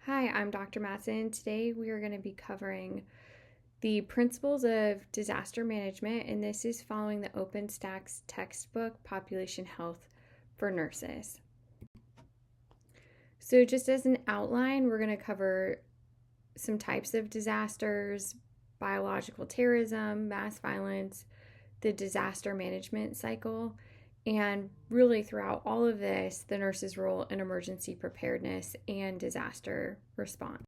Hi, I'm Dr. Matson. Today we are going to be covering the principles of disaster management, and this is following the OpenStax textbook, Population Health for Nurses. So just as an outline, we're going to cover some types of disasters, biological terrorism, mass violence, the disaster management cycle, and really throughout all of this, the nurse's role in emergency preparedness and disaster response.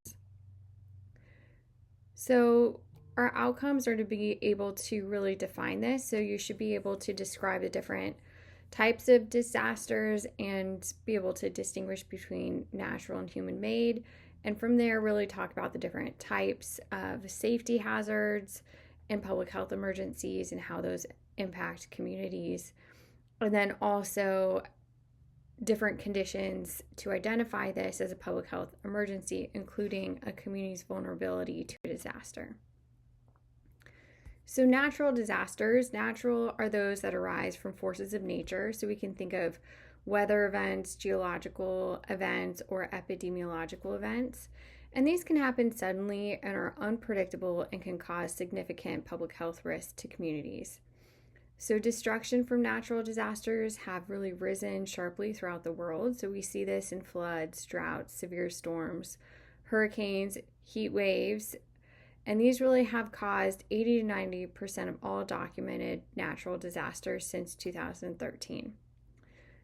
So our outcomes are to be able to really define this. So you should be able to describe the different types of disasters and be able to distinguish between natural and human-made. And from there, really talk about the different types of safety hazards and public health emergencies and how those impact communities. And then also different conditions to identify this as a public health emergency, including a community's vulnerability to a disaster. So natural disasters, natural are those that arise from forces of nature. So we can think of weather events, geological events, or epidemiological events. And these can happen suddenly and are unpredictable and can cause significant public health risks to communities. So destruction from natural disasters have really risen sharply throughout the world. So we see this in floods, droughts, severe storms, hurricanes, heat waves, and these really have caused 80 to 90% of all documented natural disasters since 2013.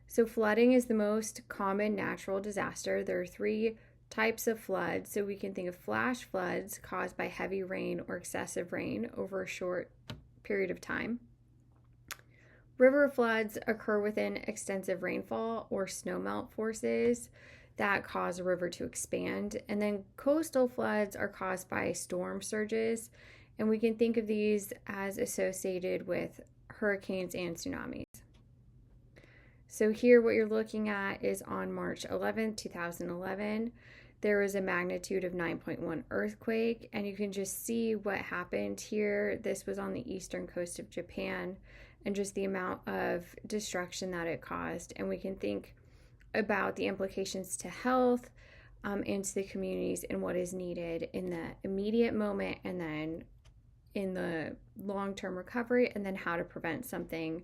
So flooding is the most common natural disaster. There are three types of floods. So we can think of flash floods caused by heavy rain or excessive rain over a short period of time. River floods occur within extensive rainfall or snowmelt forces that cause a river to expand. And then coastal floods are caused by storm surges. And we can think of these as associated with hurricanes and tsunamis. So here what you're looking at is on March 11th, 2011. There was a magnitude of 9.1 earthquake, and you can just see what happened here. This was on the eastern coast of Japan, and just the amount of destruction that it caused. And we can think about the implications to health and to the communities and what is needed in the immediate moment and then in the long-term recovery, and then how to prevent something.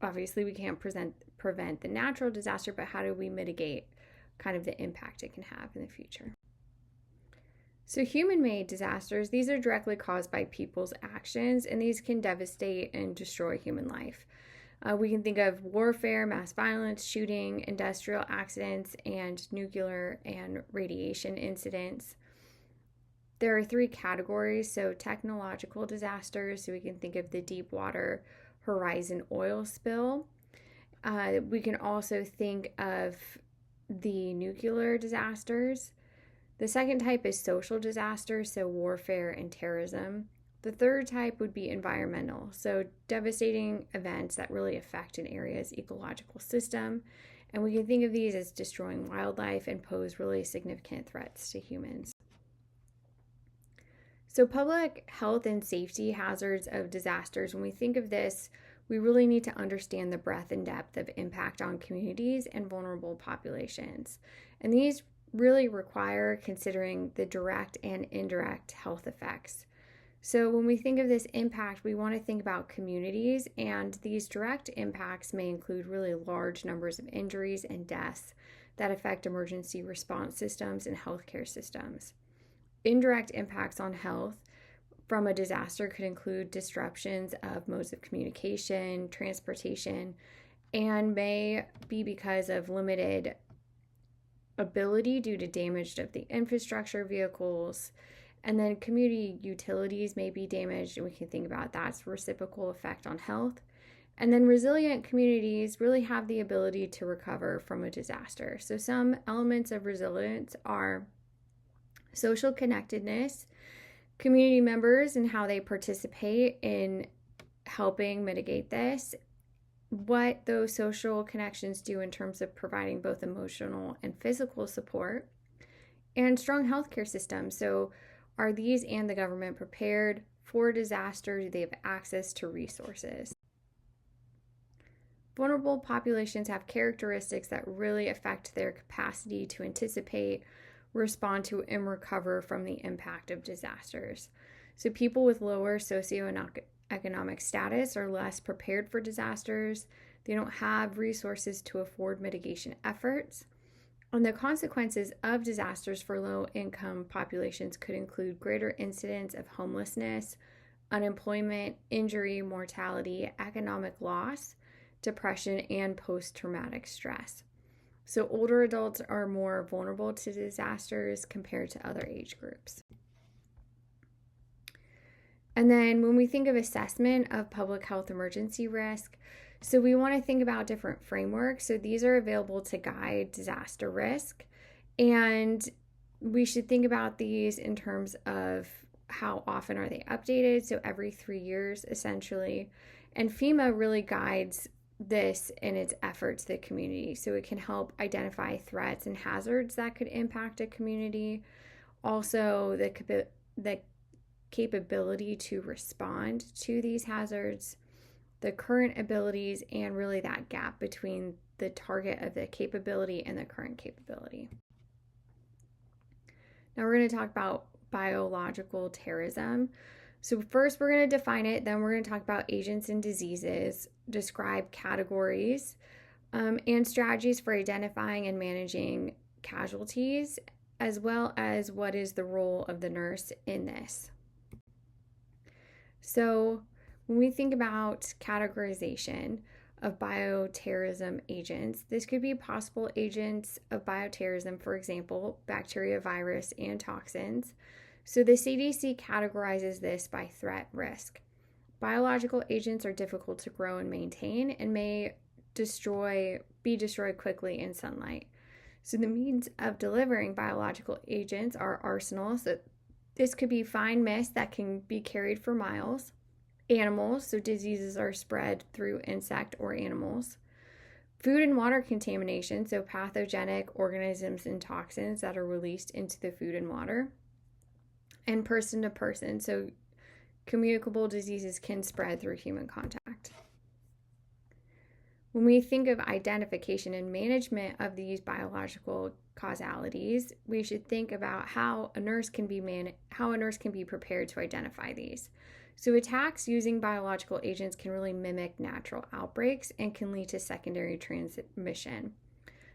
Obviously, we can't prevent the natural disaster, but how do we mitigate kind of the impact it can have in the future? So human-made disasters, these are directly caused by people's actions, and these can devastate and destroy human life. We can think of warfare, mass violence, shooting, industrial accidents, and nuclear and radiation incidents. There are three categories. So technological disasters, so we can think of the Deepwater Horizon oil spill. We can also think of the nuclear disasters. The second type is social disasters, so warfare and terrorism. The third type would be environmental, so devastating events that really affect an area's ecological system. And we can think of these as destroying wildlife and pose really significant threats to humans. So public health and safety hazards of disasters, when we think of this, we really need to understand the breadth and depth of impact on communities and vulnerable populations. And these really require considering the direct and indirect health effects. So when we think of this impact, we want to think about communities, and these direct impacts may include really large numbers of injuries and deaths that affect emergency response systems and healthcare systems. Indirect impacts on health from a disaster could include disruptions of modes of communication, transportation, and may be because of limited ability due to damage of the infrastructure, vehicles, and then community utilities may be damaged, and we can think about that's reciprocal effect on health. And then resilient communities really have the ability to recover from a disaster. So some elements of resilience are social connectedness, community members and how they participate in helping mitigate this, what those social connections do in terms of providing both emotional and physical support, and strong healthcare systems. So are these and the government prepared for disaster? Do they have access to resources? vulnerable populations have characteristics that really affect their capacity to anticipate, respond to, and recover from the impact of disasters. So people with lower socioeconomic status are less prepared for disasters. They don't have resources to afford mitigation efforts. And the consequences of disasters for low-income populations could include greater incidence of homelessness, unemployment, injury, mortality, economic loss, depression, and post-traumatic stress. So older adults are more vulnerable to disasters compared to other age groups. And then when we think of assessment of public health emergency risk, so we want to think about different frameworks. So these are available to guide disaster risk. And we should think about these in terms of how often are they updated. So every 3 years, essentially. And FEMA really guides this in its effort to the community. So it can help identify threats and hazards that could impact a community. Also, the capability to respond to these hazards, the current abilities, and really that gap between the target of the capability and the current capability. Now we're going to talk about biological terrorism. So first we're going to define it, then we're going to talk about agents and diseases, describe categories, and strategies for identifying and managing casualties, as well as what is the role of the nurse in this. So when we think about categorization of bioterrorism agents, this could be possible agents of bioterrorism, for example, bacteria, virus, and toxins. So the CDC categorizes this by threat risk. Biological agents are difficult to grow and maintain and may be destroyed quickly in sunlight. So the means of delivering biological agents are arsenals. So this could be fine mist that can be carried for miles. Animals, so diseases are spread through insect or animals. Food and water contamination, so pathogenic organisms and toxins that are released into the food and water. And person to person, so communicable diseases can spread through human contact. When we think of identification and management of these biological causalities, we should think about how a nurse can be prepared to identify these. So attacks using biological agents can really mimic natural outbreaks and can lead to secondary transmission.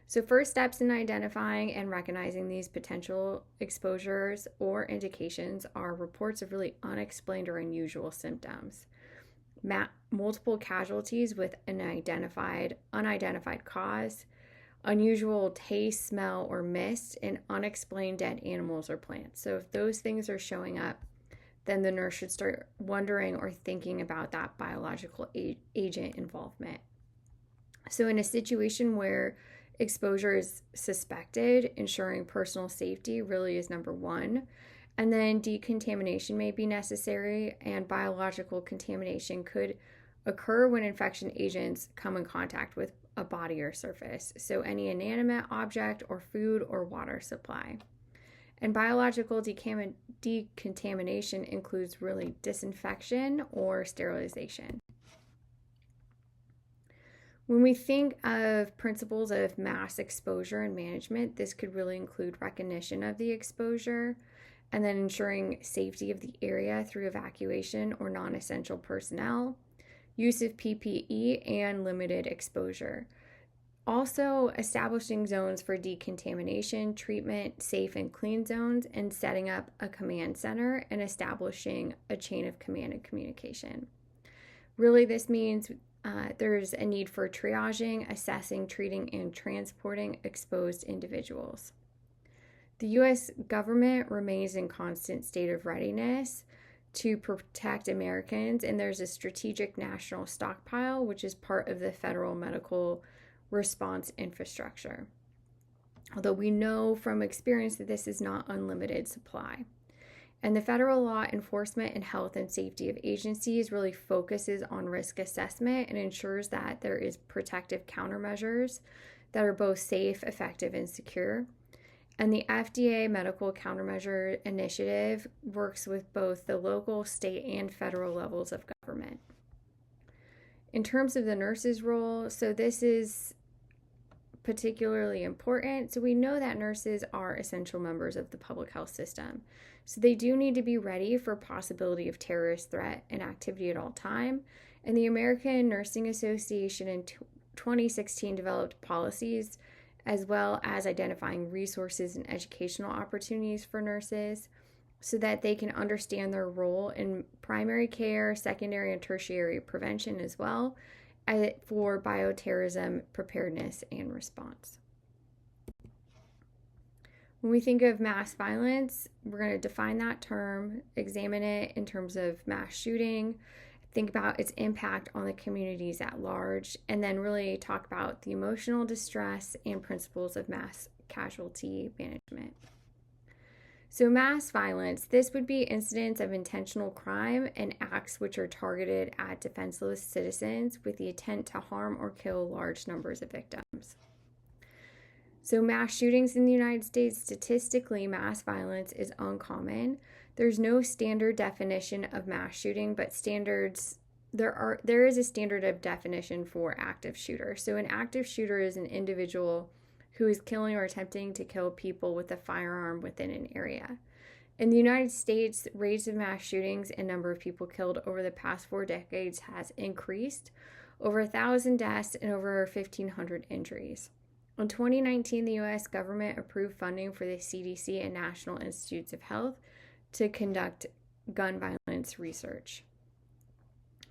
So first steps in identifying and recognizing these potential exposures or indications are reports of really unexplained or unusual symptoms, multiple casualties with an unidentified cause, unusual taste, smell, or mist, and unexplained dead animals or plants. So if those things are showing up, then the nurse should start wondering or thinking about that biological agent involvement. So in a situation where exposure is suspected, ensuring personal safety really is number one. And then decontamination may be necessary, and biological contamination could occur when infection agents come in contact with a body or surface. So any inanimate object or food or water supply. And biological decontamination includes really disinfection or sterilization. When we think of principles of mass exposure and management, this could really include recognition of the exposure and then ensuring safety of the area through evacuation or non-essential personnel, use of PPE, and limited exposure. Also, establishing zones for decontamination, treatment, safe and clean zones, and setting up a command center and establishing a chain of command and communication. Really, this means there's a need for triaging, assessing, treating, and transporting exposed individuals. The U.S. government remains in constant state of readiness to protect Americans, and there's a strategic national stockpile, which is part of the federal medical response infrastructure. Although we know from experience that this is not unlimited supply. And the federal law enforcement and health and safety of agencies really focuses on risk assessment and ensures that there is protective countermeasures that are both safe, effective, and secure. And the FDA Medical Countermeasure Initiative works with both the local, state, and federal levels of government. In terms of the nurse's role, so this is particularly important. So we know that nurses are essential members of the public health system. So they do need to be ready for possibility of terrorist threat and activity at all time. And the American Nursing Association in 2016 developed policies as well as identifying resources and educational opportunities for nurses so that they can understand their role in primary care, secondary and tertiary prevention as well for bioterrorism preparedness and response. When we think of mass violence, we're going to define that term, examine it in terms of mass shooting, think about its impact on the communities at large, and then really talk about the emotional distress and principles of mass casualty management. So mass violence, this would be incidents of intentional crime and acts which are targeted at defenseless citizens with the intent to harm or kill large numbers of victims. So mass shootings in the United States, statistically, mass violence is uncommon. There's no standard definition of mass shooting, but there is a standard of definition for active shooter. So an active shooter is an individual who is killing or attempting to kill people with a firearm within an area. In the United States, rates of mass shootings and number of people killed over the past 4 decades has increased, over 1,000 deaths and over 1,500 injuries. In 2019, the U.S. government approved funding for the CDC and National Institutes of Health to conduct gun violence research.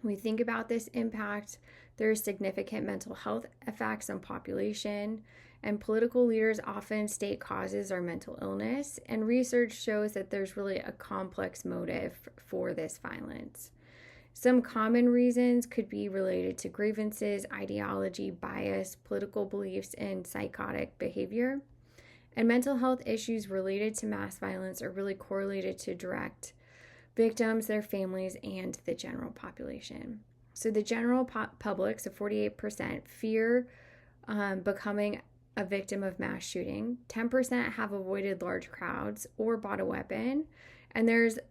When we think about this impact, there are significant mental health effects on population, and political leaders often state causes are mental illness, and research shows that there's really a complex motive for this violence. Some common reasons could be related to grievances, ideology, bias, political beliefs, and psychotic behavior. And mental health issues related to mass violence are really correlated to direct victims, their families, and the general population. So the general public, so 48%, fear becoming a victim of mass shooting. 10% have avoided large crowds or bought a weapon. And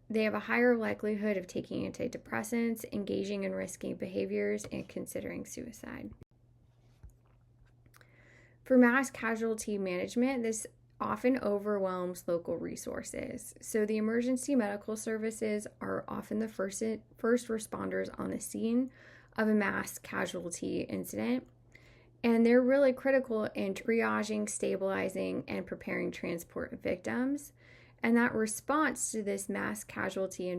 they have a higher likelihood of taking antidepressants, engaging in risky behaviors, and considering suicide. For mass casualty management, this often overwhelms local resources. So the emergency medical services are often the first responders on the scene of a mass casualty incident. And they're really critical in triaging, stabilizing, and preparing transport of victims. And that response to this mass casualty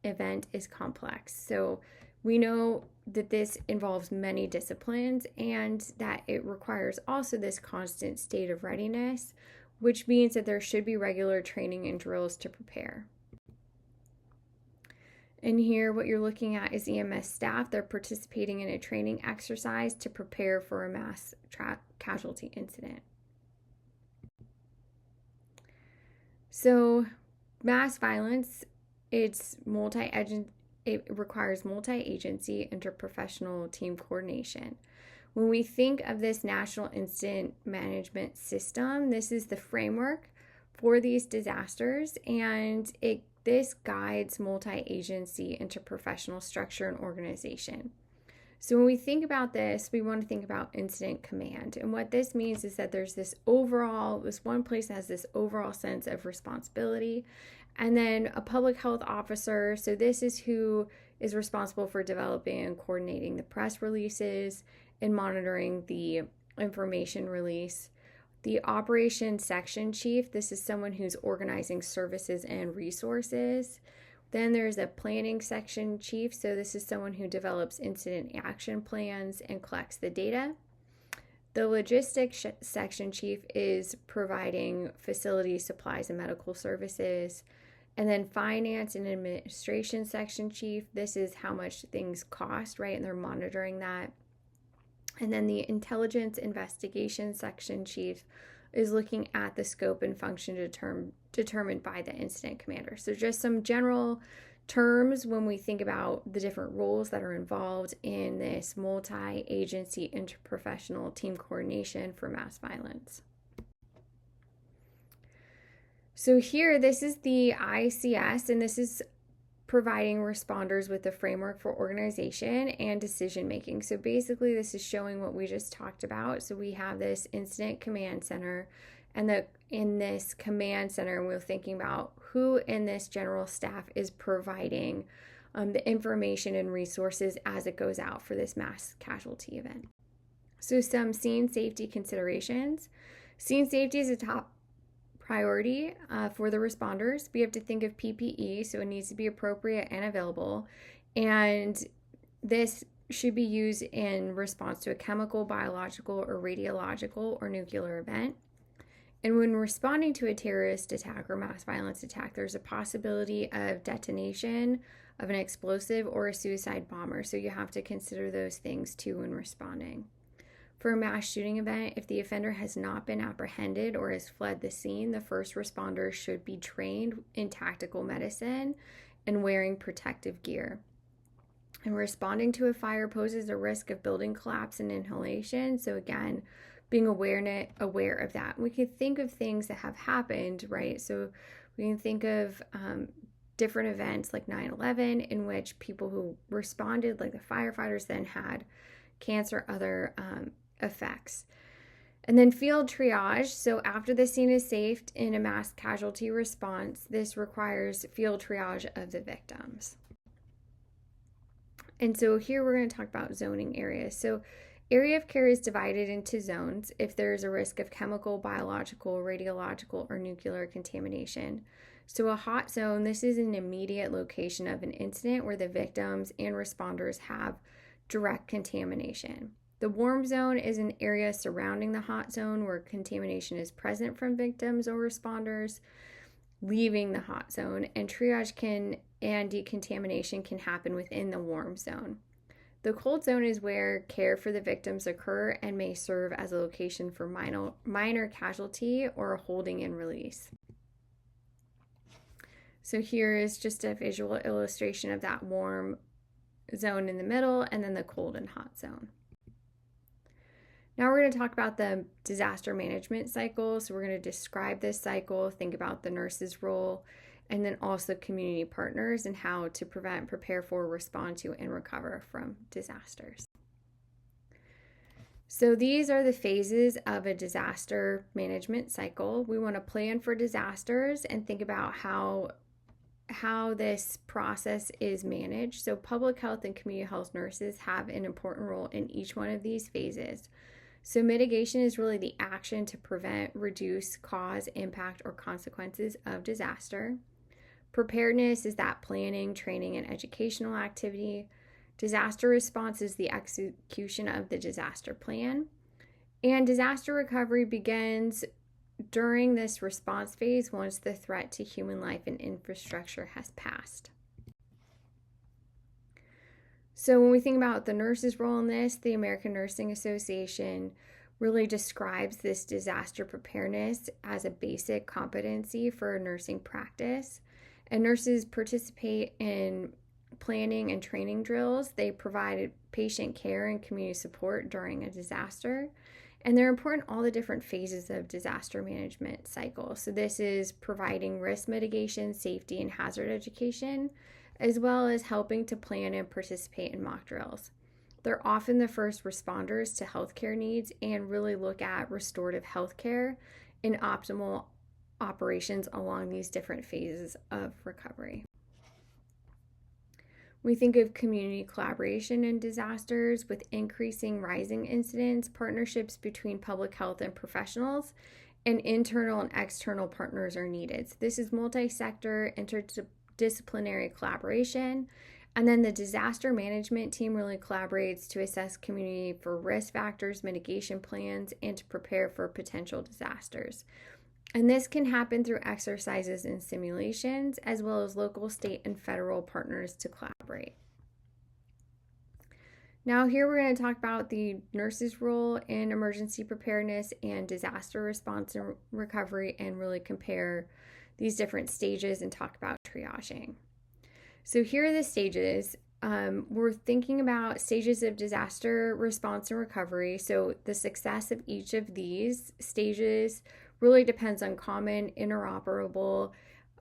event is complex. So we know that this involves many disciplines and that it requires also this constant state of readiness, which means that there should be regular training and drills to prepare. And here what you're looking at is EMS staff. They're participating in a training exercise to prepare for a mass casualty incident. So mass violence, it requires multi-agency, interprofessional team coordination. When we think of this national incident management system, this is the framework for these disasters, and this guides multi-agency interprofessional structure and organization. So when we think about this, we want to think about incident command. And what this means is that there's this one place that has this overall sense of responsibility. And then a public health officer, so this is who is responsible for developing and coordinating the press releases and monitoring the information release. The operations section chief, this is someone who's organizing services and resources. Then there's a planning section chief, so this is someone who develops incident action plans and collects the data. The logistics section chief is providing facilities, supplies, and medical services. And then finance and administration section chief, this is how much things cost, right? And they're monitoring that. And then the intelligence investigation section chief is looking at the scope and function determined by the incident commander. So just some general terms when we think about the different roles that are involved in this multi-agency interprofessional team coordination for mass violence. So here, this is the ICS, and this is providing responders with a framework for organization and decision making. So basically, this is showing what we just talked about. So we have this incident command center, and in this command center, we're thinking about who in this general staff is providing the information and resources as it goes out for this mass casualty event. So some scene safety considerations. Scene safety is a top priority for the responders. We have to think of PPE, so it needs to be appropriate and available. And this should be used in response to a chemical, biological, or radiological or nuclear event. And when responding to a terrorist attack or mass violence attack, there's a possibility of detonation of an explosive or a suicide bomber. So you have to consider those things too when responding. For a mass shooting event, if the offender has not been apprehended or has fled the scene, the first responders should be trained in tactical medicine and wearing protective gear. And responding to a fire poses a risk of building collapse and inhalation. So again, being aware of that. We can think of things that have happened, right? So we can think of different events like 9/11 in which people who responded, like the firefighters, then had cancer, other effects. And then field triage. So after the scene is saved in a mass casualty response, this requires field triage of the victims. And so here we're going to talk about zoning areas. So area of care is divided into zones if there's a risk of chemical, biological, radiological, or nuclear contamination. So a hot zone, this is an immediate location of an incident where the victims and responders have direct contamination. The warm zone is an area surrounding the hot zone where contamination is present from victims or responders leaving the hot zone, and triage and decontamination can happen within the warm zone. The cold zone is where care for the victims occur and may serve as a location for minor casualty or a holding and release. So here is just a visual illustration of that warm zone in the middle and then the cold and hot zone. Now we're going to talk about the disaster management cycle. So we're going to describe this cycle, think about the nurse's role, and then also community partners and how to prevent, prepare for, respond to, and recover from disasters. So these are the phases of a disaster management cycle. We want to plan for disasters and think about how this process is managed. So public health and community health nurses have an important role in each one of these phases. So mitigation is really the action to prevent, reduce, cause, impact, or consequences of disaster. Preparedness is that planning, training, and educational activity. Disaster response is the execution of the disaster plan. And disaster recovery begins during this response phase once the threat to human life and infrastructure has passed. So when we think about the nurse's role in this, the American Nursing Association really describes this disaster preparedness as a basic competency for a nursing practice. And nurses participate in planning and training drills. They provide patient care and community support during a disaster. And they're important in all the different phases of disaster management cycle. So this is providing risk mitigation, safety, and hazard education, as well as helping to plan and participate in mock drills. They're often the first responders to healthcare needs and really look at restorative healthcare and optimal operations along these different phases of recovery. We think of community collaboration in disasters with increasing rising incidents, partnerships between public health and professionals, and internal and external partners are needed. So this is multi-sector, interdisciplinary collaboration. And then the disaster management team really collaborates to assess community for risk factors, mitigation plans, and to prepare for potential disasters. And this can happen through exercises and simulations, as well as local, state, and federal partners to collaborate. Now here we're going to talk about the nurse's role in emergency preparedness and disaster response and recovery, and really compare these different stages and talk about triaging. So here are the stages. We're thinking about stages of disaster response and recovery. So the success of each of these stages really depends on common, interoperable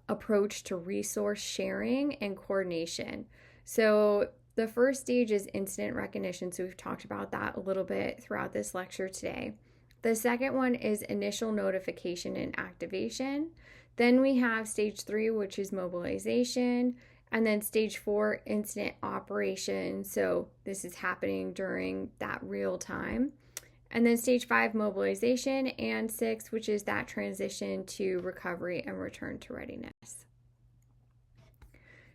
approach to resource sharing and coordination. So the first stage is incident recognition. So we've talked about that a little bit throughout this lecture today. The second one is initial notification and activation. Then we have stage 3, which is mobilization. And then stage 4, incident operation. So this is happening during that real time. And then stage 5, mobilization, and 6, which is that transition to recovery and return to readiness.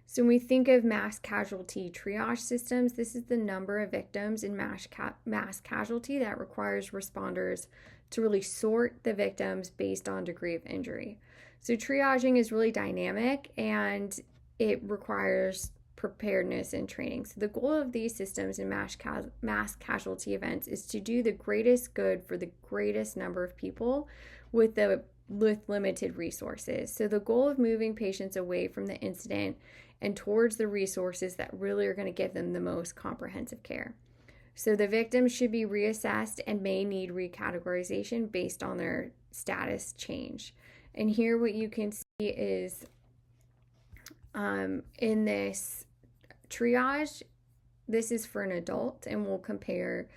So when we think of mass casualty triage systems, this is the number of victims in mass casualty that requires responders to really sort the victims based on degree of injury. So triaging is really dynamic and it requires preparedness and training. So the goal of these systems in mass casualty events is to do the greatest good for the greatest number of people with limited resources. So the goal of moving patients away from the incident and towards the resources that really are going to give them the most comprehensive care. So the victims should be reassessed and may need recategorization based on their status change. And here what you can see is in this triage, this is for an adult, and we'll compare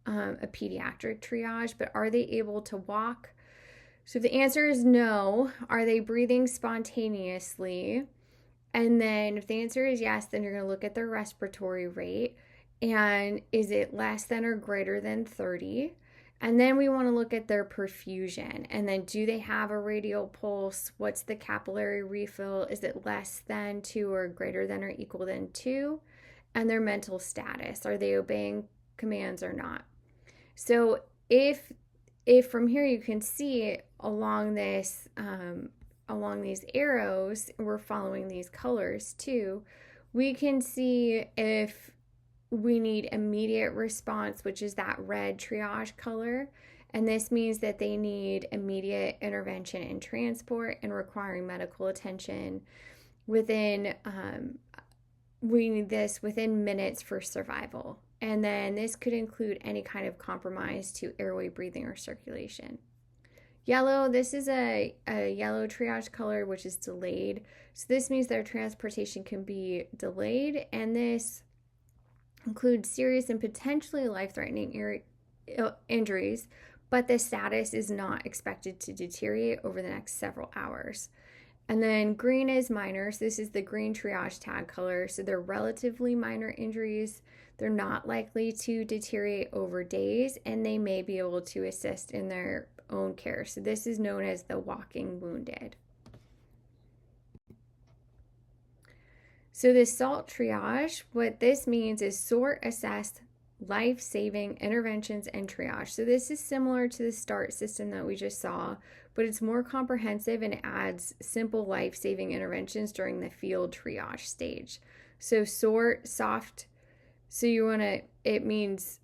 a pediatric triage, but are they able to walk? So if the answer is no, are they breathing spontaneously? And then if the answer is yes, then you're going to look at their respiratory rate, and is it less than or greater than 30? And then we want to look at their perfusion. And then do they have a radial pulse? What's the capillary refill? Is it less than 2 or greater than or equal than 2? And their mental status. Are they obeying commands or not? So if from here you can see along this, along these arrows, we're following these colors too, we can see if we need immediate response, which is that red triage color. And this means that they need immediate intervention and transport and requiring medical attention within, we need this within minutes for survival. And then this could include any kind of compromise to airway, breathing, or circulation. Yellow, this is a yellow triage color, which is delayed. So this means their transportation can be delayed, and this includes serious and potentially life-threatening injuries, but the status is not expected to deteriorate over the next several hours. And then green is minor. So this is the green triage tag color. So they're relatively minor injuries. They're not likely to deteriorate over days, and they may be able to assist in their own care. So this is known as the walking wounded. So this SALT triage, what this means is sort, assess, life-saving interventions, and triage. So this is similar to the START system that we just saw, but it's more comprehensive and adds simple life-saving interventions during the field triage stage. So sort, soft, so you want to, it means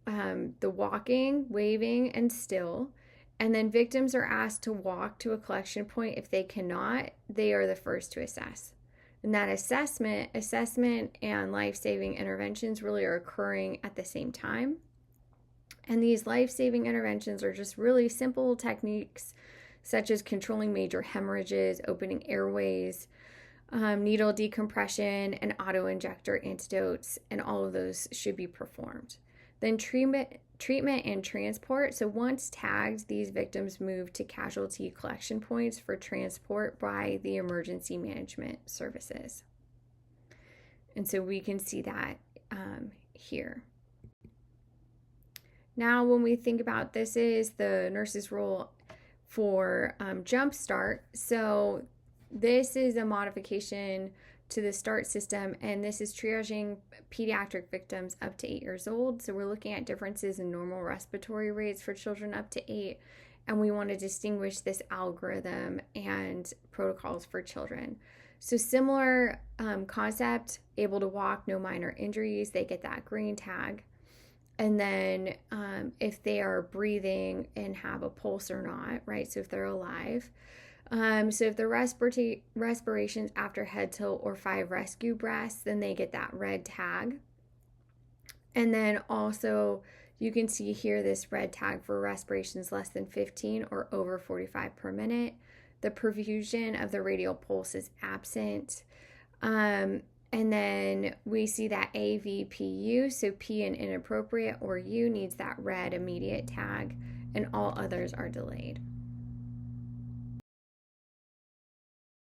the walking, waving, and still. And then victims are asked to walk to a collection point. If they cannot, they are the first to assess. And that assessment and life-saving interventions really are occurring at the same time. And these life-saving interventions are just really simple techniques such as controlling major hemorrhages, opening airways, needle decompression, and auto-injector antidotes, and all of those should be performed. Then treatment and transport. So once tagged, these victims move to casualty collection points for transport by the emergency management services. And so we can see that here. Now, when we think about this is the nurse's role for Jumpstart. So this is a modification to the START system, and this is triaging pediatric victims up to 8 years old. So we're looking at differences in normal respiratory rates for children up to 8, and we want to distinguish this algorithm and protocols for children. So similar concept, able to walk, no minor injuries, they get that green tag. And then if they are breathing and have a pulse or not, right? So if they're alive. So if the respirations after head tilt or 5 rescue breaths, then they get that red tag. And then also you can see here this red tag for respirations less than 15 or over 45 per minute. The perfusion of the radial pulse is absent. And then we see that AVPU, so P in inappropriate or U needs that red immediate tag, and all others are delayed.